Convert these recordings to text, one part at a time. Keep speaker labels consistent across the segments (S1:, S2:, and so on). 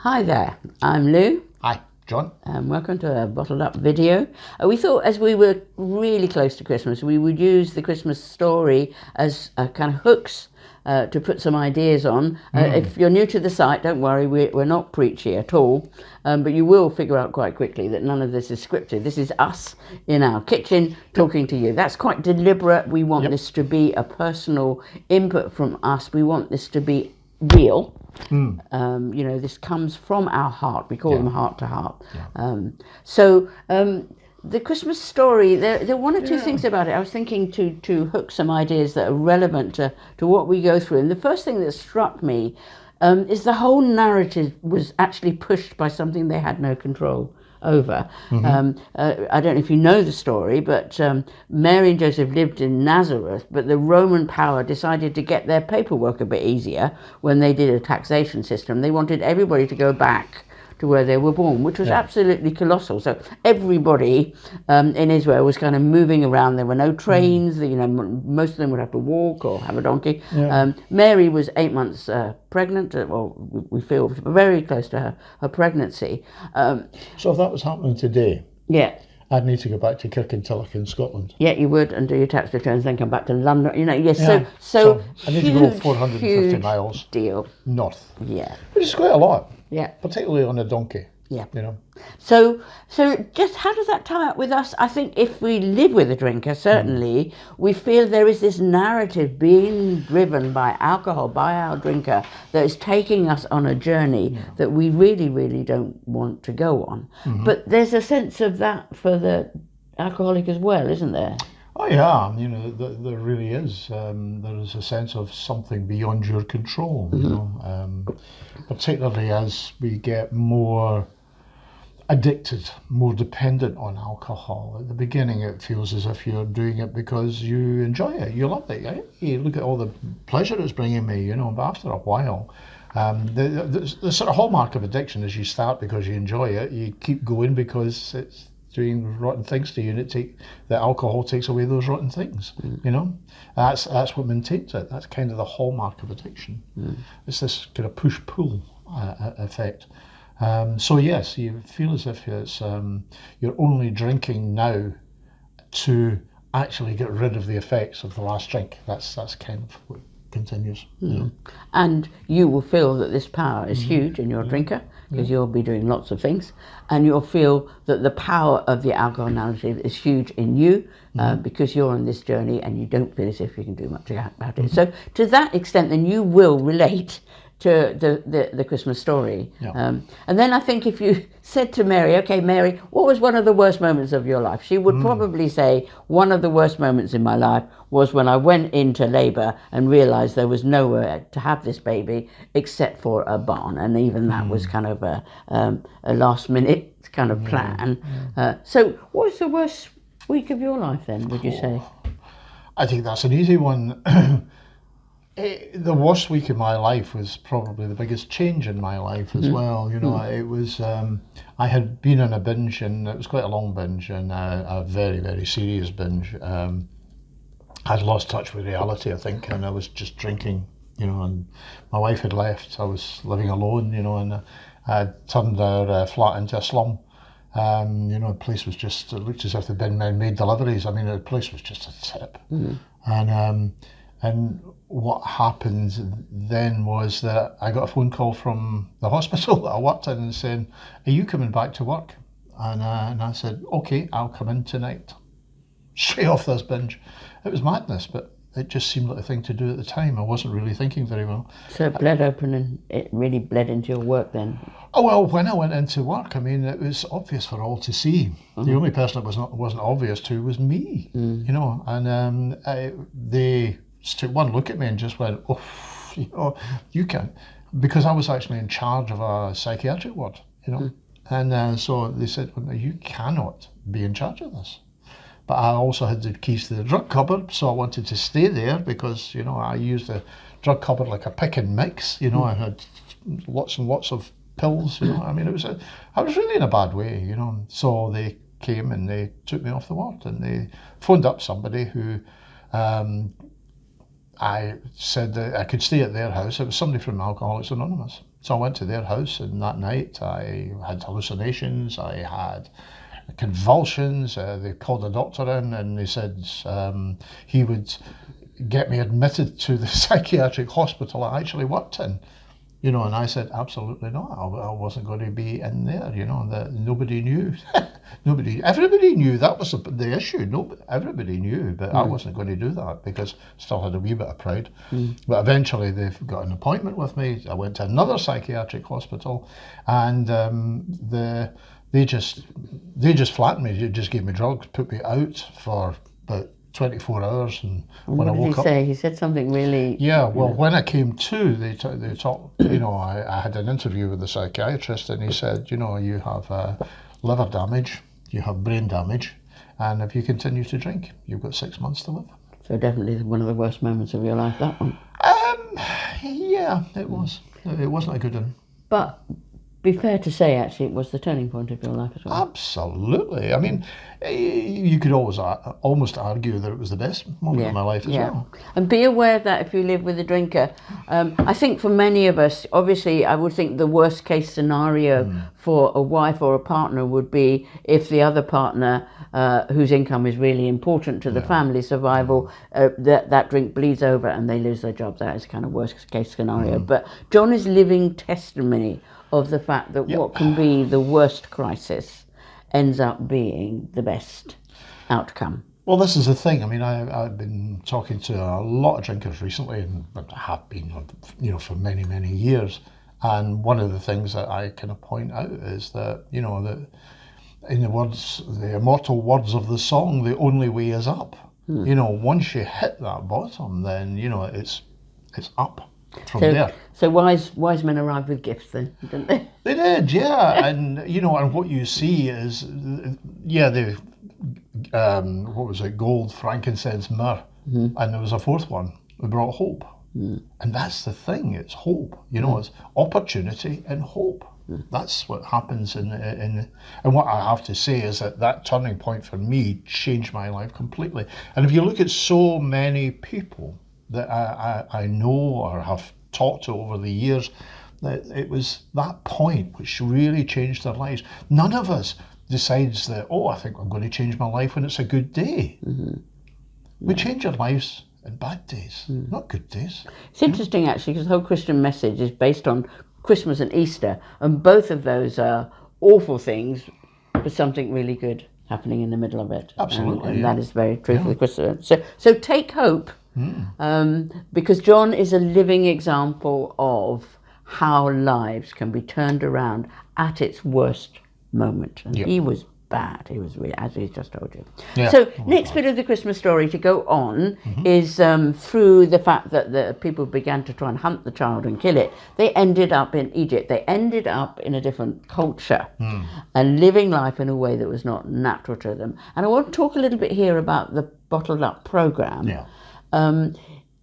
S1: Hi there, I'm Lou
S2: Hi, John.
S1: and welcome to a Bottled Up video. We thought as we were really close to Christmas we would use the Christmas story as kind of hooks to put some ideas on. If you're new to the site, don't worry, we're not preachy at all, but you will figure out quite quickly that none of this is scripted. This is us in our kitchen talking to you. That's quite deliberate. We want this to be a personal input from us. We want this to be real. You know, this comes from our heart. We call them heart to heart. The Christmas story, there are one or two things about it. I was thinking to hook some ideas that are relevant to what we go through. And the first thing that struck me is the whole narrative was actually pushed by something they had no control over. I don't know if you know the story, but Mary and Joseph lived in Nazareth, but the Roman power decided to get their paperwork a bit easier when they did a taxation system. They wanted everybody to go back to where they were born, which was absolutely colossal. So everybody in Israel was kind of moving around. There were no trains. You know, most of them would have to walk or have a donkey. Mary was 8 months pregnant. Well, we feel very close to her pregnancy.
S2: So if that was happening today, I'd need to go back to Kirkintilloch in Scotland.
S1: Yeah, you would, and do your tax returns, then come back to London. You know,
S2: So I need to go 450 miles
S1: deal
S2: north.
S1: Yeah,
S2: which is quite a lot.
S1: Yeah,
S2: particularly on a donkey.
S1: Yeah,
S2: you know.
S1: So just how does that tie up with us? I think if we live with a drinker, certainly we feel there is this narrative being driven by alcohol, by our drinker, that is taking us on a journey that we really, really don't want to go on. But there's a sense of that for the alcoholic as well, isn't there?
S2: Oh yeah, you know, there really is. There is a sense of something beyond your control, you know, particularly as we get more addicted, more dependent on alcohol. At the beginning it feels as if you're doing it because you enjoy it, you love it. Right? You look at all the pleasure it's bringing me, you know, but after a while, the sort of hallmark of addiction is you start because you enjoy it, you keep going because it's doing rotten things to you, and the alcohol takes away those rotten things. You know, that's what maintains it. That's kind of the hallmark of addiction. It's this kind of push-pull effect. So yes, you feel as if it's you're only drinking now to actually get rid of the effects of the last drink. That's kind of what continues. You know?
S1: And you will feel that this power is huge in your drinker, because you'll be doing lots of things, and you'll feel that the power of the alcohol narrative is huge in you, because you're on this journey and you don't feel as if you can do much about it. So to that extent, then you will relate to the Christmas story. And then I think if you said to Mary, okay, Mary, what was one of the worst moments of your life? She would probably say, one of the worst moments in my life was when I went into labour and realised there was nowhere to have this baby except for a barn. And even that was kind of a last minute kind of plan. So what was the worst week of your life then, would you say?
S2: I think that's an easy one. The worst week of my life was probably the biggest change in my life as well. You know, it was, I had been on a binge, and it was quite a long binge, and a very, very serious binge. I'd lost touch with reality, I think, and I was just drinking, you know, and my wife had left. I was living alone, you know, and I turned our flat into a slum. You know, the place was just, it looked as if the bin men made deliveries. I mean, the place was just a tip. And what happened then was that I got a phone call from the hospital that I worked in and saying, are you coming back to work? And I said, okay, I'll come in tonight. Straight off this binge. It was madness, but it just seemed like the thing to do at the time. I wasn't really thinking very well.
S1: So it bled open, and it really bled into your work then?
S2: Oh, well, when I went into work, I mean, it was obvious for all to see. The only person it wasn't obvious to was me, you know, and they took one look at me and just went, oh, you know, you can't, because I was actually in charge of a psychiatric ward, you know, and so they said, well, you cannot be in charge of this. But I also had the keys to the drug cupboard, so I wanted to stay there because, you know, I used the drug cupboard like a pick and mix, you know. I had lots and lots of pills, you know. I mean, I was really in a bad way, you know. So they came and they took me off the ward, and they phoned up somebody who I said that I could stay at their house. It was somebody from Alcoholics Anonymous. So I went to their house, and that night I had hallucinations, I had convulsions. They called a doctor in, and they said he would get me admitted to the psychiatric hospital I actually worked in. You know, and I said, absolutely not. I wasn't going to be in there. You know, that nobody knew. Everybody knew that was the issue. Everybody knew, but I wasn't going to do that because I still had a wee bit of pride. But eventually, they've got an appointment with me. I went to another psychiatric hospital, and they just flattened me. They just gave me drugs, put me out for about 24 hours, and when I woke up...
S1: What did he say? He said something really...
S2: Yeah, well, when I came to, they talked, you know, I had an interview with the psychiatrist, and he said, you know, you have liver damage, you have brain damage, and if you continue to drink, you've got 6 months to live.
S1: So definitely one of the worst moments of your life, that one.
S2: Yeah, it was. It wasn't a good one.
S1: But be fair to say, actually, it was the turning point of your life as well.
S2: Absolutely. I mean, you could almost argue that it was the best moment of my life as well.
S1: And be aware that if you live with a drinker, I think for many of us, obviously, I would think the worst case scenario for a wife or a partner would be if the other partner, whose income is really important to the family survival, that drink bleeds over and they lose their job. That is kind of worst case scenario. But John is living testimony of the fact that what can be the worst crisis ends up being the best outcome.
S2: Well, this is the thing. I mean, I've been talking to a lot of drinkers recently, and I have been, you know, for many, many years. And one of the things that I kind of point out is that, you know, that in the immortal words of the song, the only way is up. You know, once you hit that bottom, then, you know, it's up from there.
S1: So wise men arrived with gifts then, didn't they?
S2: They did, yeah. And, you know, and what you see is, the what was it, gold, frankincense, myrrh, and there was a fourth one. We brought hope, and that's the thing. It's hope. You know, it's opportunity and hope. That's what happens and what I have to say is that turning point for me changed my life completely. And if you look at so many people that I know or have talked to over the years, that it was that point which really changed their lives. None of us decides that, I think I'm going to change my life when it's a good day. We change our lives in bad days, not good days.
S1: It's interesting actually, because the whole Christian message is based on Christmas and Easter, and both of those are awful things with something really good happening in the middle of it.
S2: Absolutely.
S1: And that is very true for the Christian. So take hope, because John is a living example of how lives can be turned around at its worst moment. And he was bad. He was really, as he's just told you. So next bit of the Christmas story to go on is through the fact that the people began to try and hunt the child and kill it. They ended up in Egypt. They ended up in a different culture and living life in a way that was not natural to them. And I want to talk a little bit here about the Bottled Up program.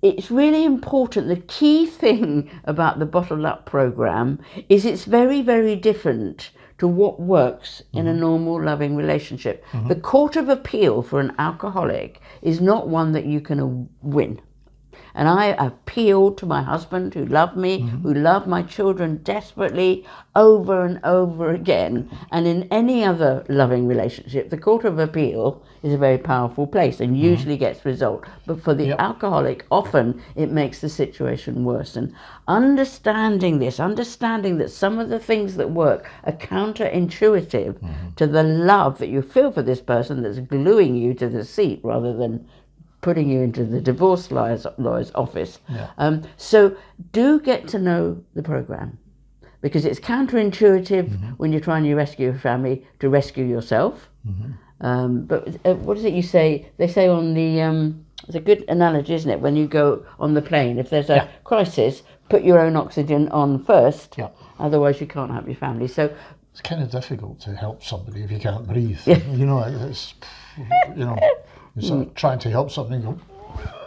S1: It's really important. The key thing about the Bottled Up program is it's very, very different to what works in a normal, loving relationship. The court of appeal for an alcoholic is not one that you can win. And I appealed to my husband, who loved me, who loved my children desperately, over and over again. And in any other loving relationship, the court of appeal is a very powerful place and usually gets result. But for the alcoholic, often it makes the situation worse. And understanding this, understanding that some of the things that work are counterintuitive to the love that you feel for this person that's gluing you to the seat rather than putting you into the divorce lawyer's office. So do get to know the program, because it's counterintuitive when you're trying to rescue a family to rescue yourself. But what is it you say? They say on the, it's a good analogy, isn't it? When you go on the plane, if there's a crisis, put your own oxygen on first, otherwise you can't help your family. So
S2: it's kind of difficult to help somebody if you can't breathe. You know, it's, you know, you're sort of trying to help something,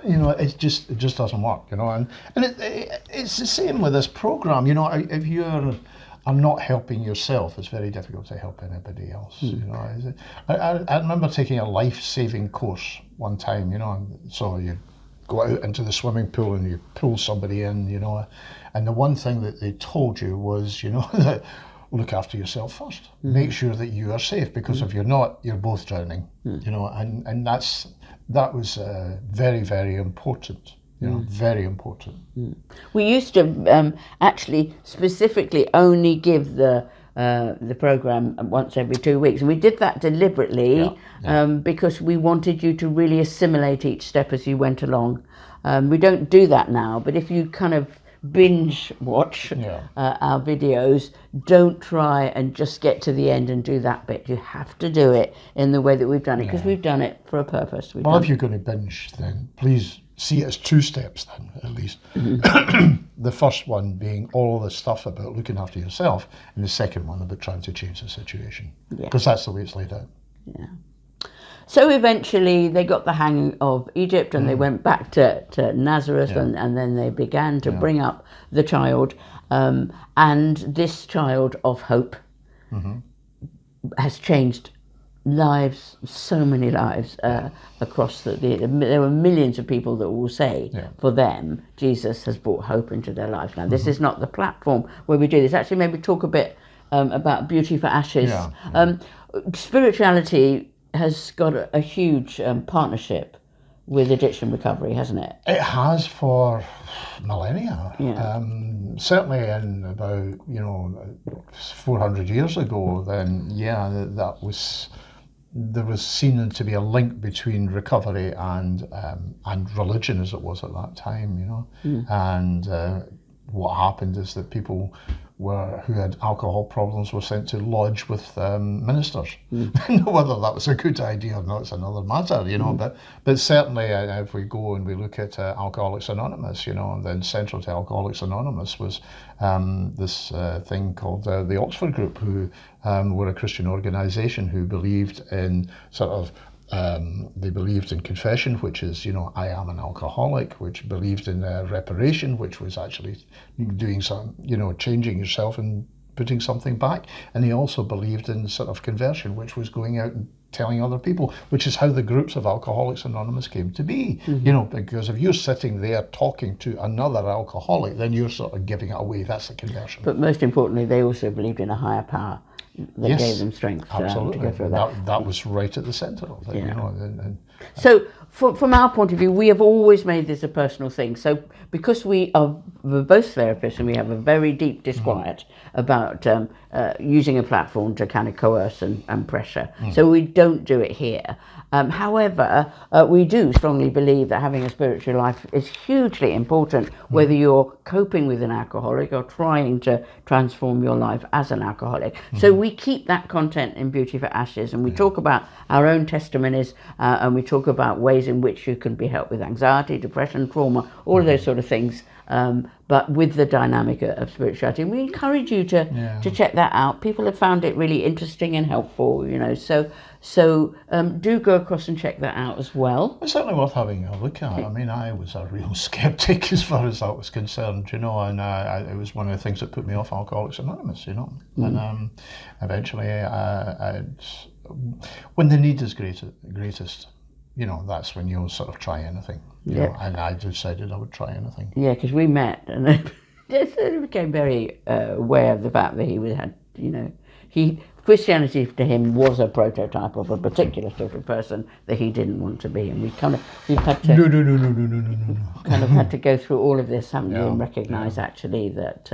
S2: you know, it just doesn't work, you know. And it's the same with this program, you know. If you're not helping yourself, it's very difficult to help anybody else, you know. I remember taking a life-saving course one time, you know, and so you go out into the swimming pool and you pull somebody in, you know, and the one thing that they told you was, you know, that look after yourself first. Make sure that you are safe, because if you're not, you're both drowning, you know, and that was very, very important. You know, very important.
S1: We used to actually specifically only give the program once every 2 weeks, and we did that deliberately because we wanted you to really assimilate each step as you went along. We don't do that now, but if you kind of binge watch our videos, don't try and just get to the end and do that bit. You have to do it in the way that we've done it, because we've done it for a purpose.
S2: Well, if you're going to binge, then please see it as 2 steps then, at least. The first one being all the stuff about looking after yourself, and the second one about trying to change the situation, because that's the way it's laid out.
S1: Yeah. So eventually they got the hang of Egypt, and they went back to Nazareth, and then they began to bring up the child, and this child of hope has changed lives, so many lives across there were millions of people that will say for them Jesus has brought hope into their life. Now this is not the platform where we do this. Actually, maybe talk a bit about Beauty for Ashes. Spirituality has got a huge partnership with addiction recovery, hasn't it?
S2: It has for millennia. Certainly in about 400 years ago, then there was seen to be a link between recovery and religion, as it was at that time, you know. And what happened is that people who had alcohol problems were sent to lodge with ministers. Whether that was a good idea or not is another matter, you know. But certainly, if we go and we look at Alcoholics Anonymous, you know, and then central to Alcoholics Anonymous was this thing called the Oxford Group, who were a Christian organisation who believed in sort of they believed in confession, which is, you know, I am an alcoholic, which believed in reparation, which was actually doing some, you know, changing yourself and putting something back. And they also believed in sort of conversion, which was going out and telling other people, which is how the groups of Alcoholics Anonymous came to be. You know, because if you're sitting there talking to another alcoholic, then you're sort of giving it away. That's a conversion.
S1: But most importantly, they also believed in a higher power that gave them strength to go through that.
S2: That was right at the centre of it, you know.
S1: So from our point of view, we have always made this a personal thing. So because we're both therapists and we have a very deep disquiet about using a platform to kind of coerce and pressure, so we don't do it here. However, we do strongly believe that having a spiritual life is hugely important, whether you're coping with an alcoholic or trying to transform your life as an alcoholic. So we keep that content in Beauty for Ashes, and we talk about our own testimonies, and we talk about ways in which you can be helped with anxiety, depression, trauma, all of those sort of things, but with the dynamic of spirituality. And we encourage you to check that out. People have found it really interesting and helpful, you know, so do go across and check that out as well.
S2: It's certainly worth having a look at. I mean, I was a real skeptic as far as that was concerned, you know, and it was one of the things that put me off Alcoholics Anonymous, you know. And eventually, when the need is greatest, you know, that's when you'll sort of try anything. You know, and I decided I would try anything.
S1: Yeah, because we met and it became very aware of the fact that he had, you know, Christianity to him was a prototype of a particular sort of person that he didn't want to be, and we've had to
S2: No.
S1: kind of had to go through all of this, haven't we, and recognise actually that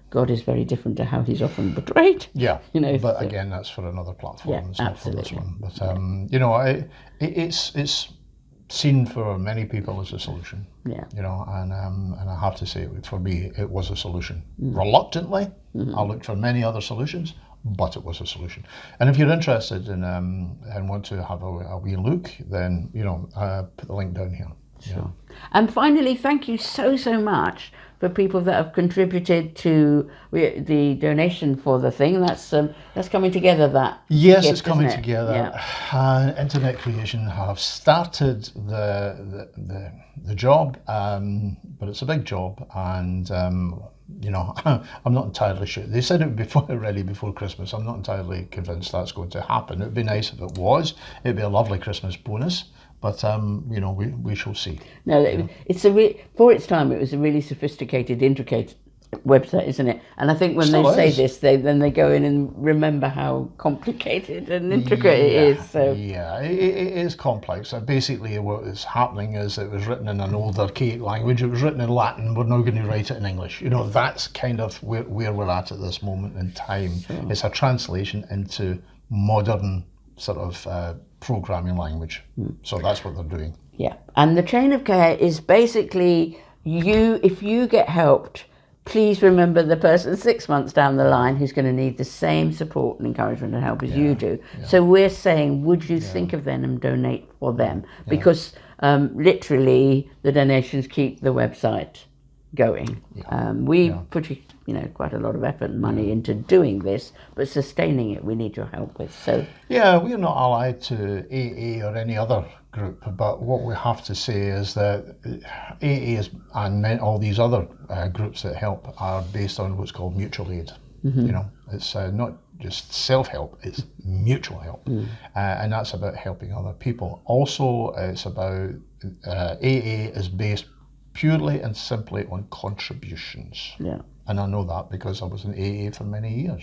S1: God is very different to how he's often portrayed.
S2: Yeah,
S1: you know.
S2: But again, that's for another platform.
S1: Yeah,
S2: it's not
S1: absolutely.
S2: for this one. But you know, it's seen for many people as a solution.
S1: Yeah.
S2: You know, and I have to say, for me, it was a solution. Reluctantly, I looked for many other solutions, but it was a solution. And if you're interested in and want to have a wee look, then, you know, put the link down here.
S1: Sure. And finally, thank you so much for people that have contributed to the donation for the thing. That's coming together.
S2: Yes,
S1: gift,
S2: it's coming
S1: isn't it?
S2: together.
S1: Yeah.
S2: Internet Creation have started the job, but it's a big job, and you know, I'm not entirely sure. They said it would be ready before Christmas. I'm not entirely convinced that's going to happen. It would be nice if it was. It'd be a lovely Christmas bonus, But you know, we shall see.
S1: No, it's for its time. It was a really sophisticated, intricate website, isn't it? And I think when
S2: Still
S1: they say
S2: is.
S1: this, they go in and remember how complicated and intricate it is. So
S2: Yeah, it is complex. Basically, what is happening is it was written in an old archaic language. It was written in Latin. We're now going to write it in English. You know, that's kind of where we're at this moment in time. Sure. It's a translation into modern sort of programming language. So that's what they're doing.
S1: Yeah, and the chain of care is basically if you get helped, please remember the person 6 months down the line who's going to need the same support and encouragement and help as you do. Yeah. So we're saying, would you think of them and donate for them? Because literally the donations keep the website going. We put quite a lot of effort and money into doing this, but sustaining it we need your help with. So
S2: we're not allied to AA or any other group, but what we have to say is that AA and all these other groups that help are based on what's called mutual aid. You know, it's not just self-help, it's mutual help, and that's about helping other people. Also, it's about AA is based purely and simply on contributions. Yeah. And I know that because I was in AA for many years.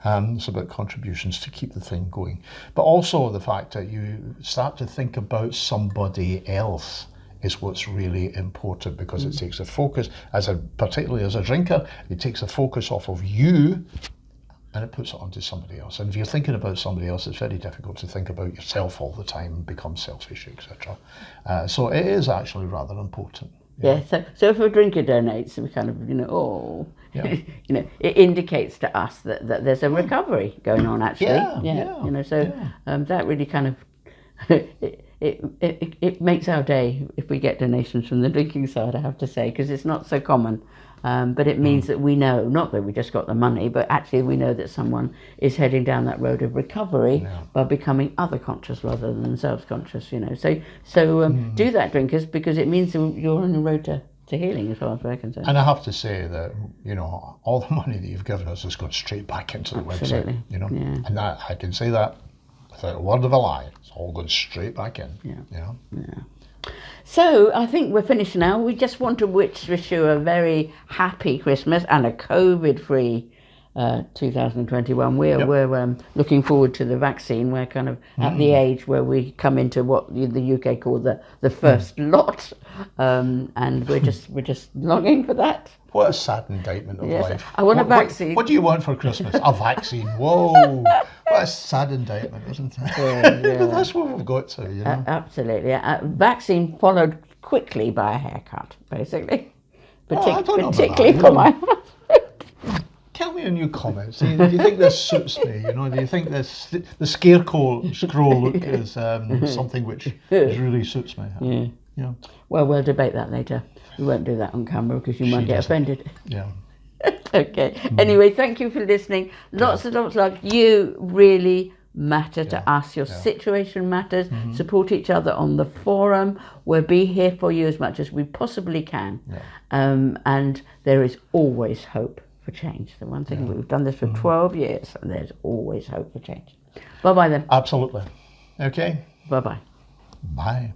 S2: It's about contributions to keep the thing going. But also the fact that you start to think about somebody else is what's really important, because it takes the focus, particularly as a drinker, it takes the focus off of you and it puts it onto somebody else. And if you're thinking about somebody else, it's very difficult to think about yourself all the time and become selfish, etc. So it is actually rather important.
S1: Yeah, so if a drinker donates, we kind of, it indicates to us that there's a recovery going on, actually. That really kind of, it makes our day if we get donations from the drinking side, I have to say, because it's not so common. But it means that we know, not that we just got the money, but actually we know that someone is heading down that road of recovery by becoming other conscious rather than self-conscious, So do that, drinkers, because it means you're on the road to healing as far as we're concerned.
S2: And I have to say that, all the money that you've given us has gone straight back into the website, And that, I can say that without a word of a lie. It's all gone straight back in,
S1: Yeah. So I think we're finished now. We just want to wish you a very happy Christmas and a COVID-free 2021. We're looking forward to the vaccine. We're kind of at the age where we come into what the UK call the first lot, and we're just longing for that.
S2: What a sad indictment of life.
S1: I want a vaccine.
S2: What do you want for Christmas? A vaccine. Whoa. What a sad indictment, isn't it? Yeah. But that's what we've got to,
S1: Absolutely. Vaccine followed quickly by a haircut, basically. Particularly for my husband.
S2: Tell me in your comments. Do you think this suits me? Do you think the scarecrow look is something which really suits me? Yeah.
S1: Well, we'll debate that later. We won't do that on camera because you might get offended.
S2: Yeah.
S1: Okay. Anyway, thank you for listening. Lots and lots of love. You really matter to us. Your situation matters. Support each other on the forum. We'll be here for you as much as we possibly can. And there is always hope for change. The one thing, we've done this for 12 years and there's always hope for change. Bye-bye then.
S2: Absolutely. Okay.
S1: Bye-bye.
S2: Bye.